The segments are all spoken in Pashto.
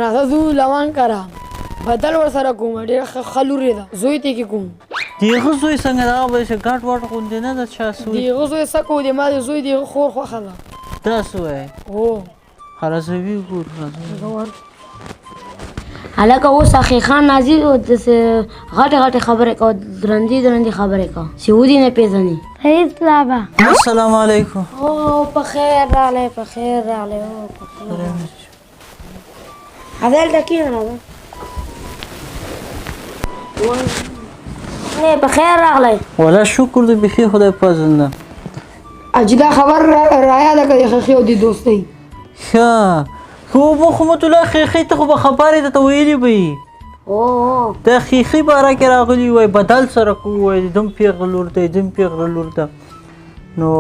راځه ځو لوان کره بدل ورسره کوم ډېره ښه لورې ده زوی ته کې کوم د هغه زوی څنګه دغه به چې ګاټ واټ غوندې نه ده چا د هغه زوی څه کوو د ما د زوی د هغه خور خوښه ده داسې وایې هو راځه ویې ګورو هلکه اوس اخی خان نازي داسې غټې غټې خبرې کوه درندې درندې خبرې کوه چې ودې نه پېژني هیڅ لابه السلام علیکم او په خیر راغلی په خیر راغلی او په خیر هدلته کښېنه راځه په خیر راغلی والله شکر دی بیخي خدای فضل ده اجي دا خبر رایاده که د خیخي او د دوستۍ ښه خو محمد الله خیخي ته خو به خبرې درته ویلي به یي د خیخي باره کې راغلي وای بدل سره کوو وای دم پیغله لور دی دم پیغله لور ده نو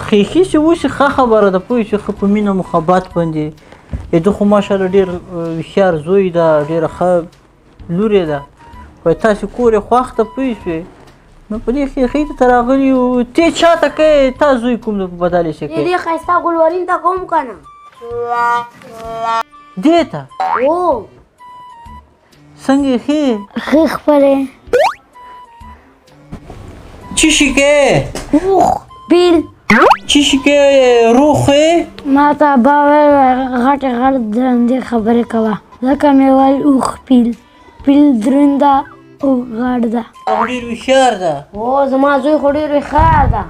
خیخي چې اوس ښه خبره ده پوه شې ښه په مینه محبت باندې ده خو ماشاءالله ډېر هوښیار زوی ده ډېره ښه لورې ده وای تاسې کور یې خوښ ته پوه شوې نو په دې خیخي ته راغلي یو ته چا ته کوې تا زوی کوم د په بدل یې شي کوې دې ښایسته ګلورین ته کوم که نه دې ته څنګه یې ښې ښه خپلې څه شي کوې پیل څه شي کوې روغ یې ما ته با ویل غټې غټ درندې خبرې کوه ځکه مې ویل اوښ پیل درنده او غټ ده او ډېر هوښیار ده او زما زوی خو ډېر هوښیار ده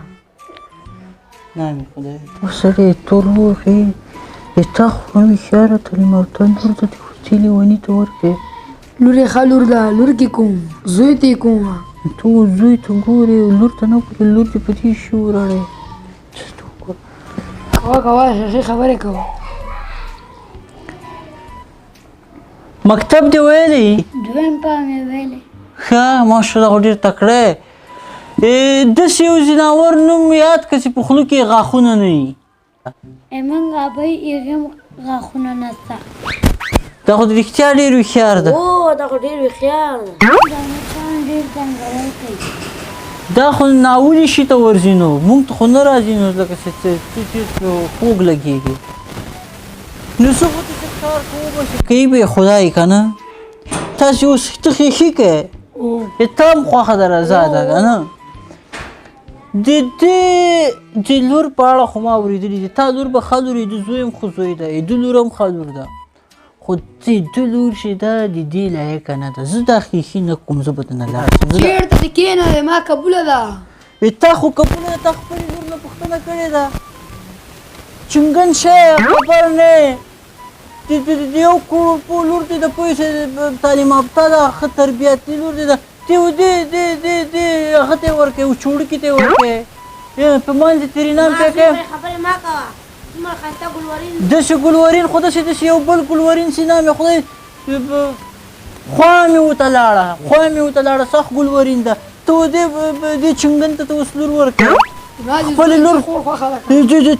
نامې خدای سړی تور وښې تا خو هوښیاره تعلیم یافته لور ته دې خو لیوني ته ورکړې لور یې ښه لور ده لور کې کوم زوی ته یې کوم ته زوی ته ګورې لور ته نه ګورې لور دې په دې شي وراړې کوه خیخي خبرې کوه مکتب دې ویلی دویم پا مې ویلې ښه ماشاءالله خو ډېر تکړه یې داسې یو ځناور نوم یاد کړه چې په خوله کې یې غاښونه نه وي زموږ ابۍ هغې غاښونه نشته دا خو رښتیا ډېر هوښیار ده او دا خو ډېر هوښیار ده دا مچان ډېر ځنګلی کوي دا خو ناولي شي ته ورځي نو موږ ته خو نه راځي نو لکه چې خوږ لګېږي نو څه خو ته چې کار کوو به چې کوي به یې خدای که نه تاسې اوس ته خیښي کوې ته هم خوښه ده رضا ده که نه د لور په اړه خو ما اورېدلي دي تا لور به ښه لور یې د زوی هم خو زوی ده د لور هم ښه لور ده خو د لور چې ده د دې لایقه نه ده زه دا خیښي نه کوم زه به ته نه لاړ شم چېرته دې کښېنه ما قبوله ده تا خو قبوله ده تا خپلې لور نه پوښتنه کړې ده چنګن شی خبر نه د یو کور لور دی د پوه شې تعلیم یافته ده ښه تربیتي لور دی ده هغه ته یې ورکړې چوړکي ته یې ورکړې په منځ یې تېرې نام پرې کوې داسې ګلورین خو داسې یو بل ګلورین چې نام یې خدای خوا مې ورته لاړه سخت ګلورین ده ته دې چنګن ته اوس لور ورکړې خپلې لور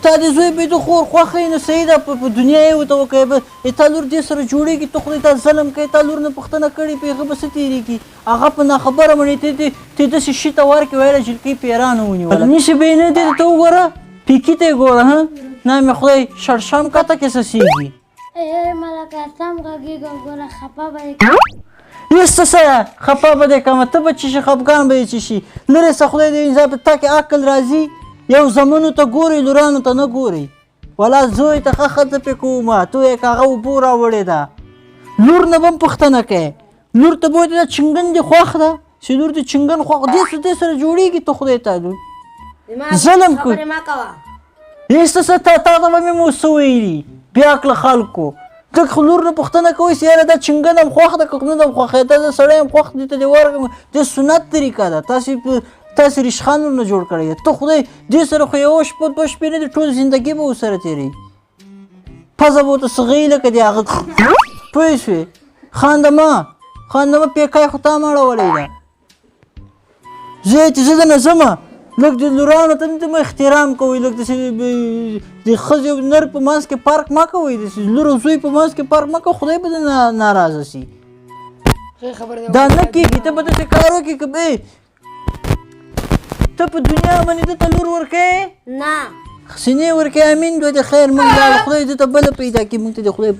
تا دې زوی به یې د خور خوښه یې نو صحیح ده په دنیا یې ورته وکړې تا لور دې سره جوړېږي ته خدای تا ظلم کوې تا لور نه پوښتنه کړې په هغه به څه تېرېږي هغه په ناخبره مړې ته داسې شي ته ورکړې ویله جلکۍ پیرانه ونیوله نشي به یې نه دی ته وګوره پیکي ته یې ګوره ها نامې خدای شړشم کته کې څڅېږي ملکه سم غږېږه ګوره خفه به یې ایسته سره خفه به دې کړمه ته به چې شي خفګان به یې چې شي لرې څه خدای دې انسان په تا کې عقل راځي یو زمنو ته ګورئ لورانو ته نه ګورئ ولا زوی ته ښه ښځه پې کومه ته یې که هغه اوبو راوړې ده لور نه به هم پوښتنه کوې لور ته به وایې دا چنګن دې خوښ ده چې لور دې چنګن خوښ دې سره جوړېږي ته خدای ته ظلم کوي ایسته څه تا ته به مې مو څه ویلي بیا کله خلکو ته خو لور نه پوښتنه کوئ چې یاره دا چنګن هم خوښ ده که نه ده هم خوښ دا سړی هم خوښ دې ته دې ورکړم د سنت طریقه ده تاسې ریشخان ورنه جوړ کړی ته خدای دې سره خو یوه شپه دوه شپې نه دي ټول زندګي به ورسره تېروي پزه به ورته سغۍ لکه د هغه پوه شوې خاندمه پیکای خو تا مړولی ده زه چې زه دنه ځمه لږ د لورانو ته هم احترام کوئ لږ داسې د ښځې او نر په منځ کې فرق مه کوئ داسې لور او زوی په منځ کې فرق مه کوئ خدای به دې ناراضه شي دا نه کېږي ته به داسې کار وکړې که ته په دنیا باندې ده ته لور ورکوې نه سینې ورکوې امین دوی د خیر موږ لاړو خدای دې ته بله پیدا کړي موږ ته د خدای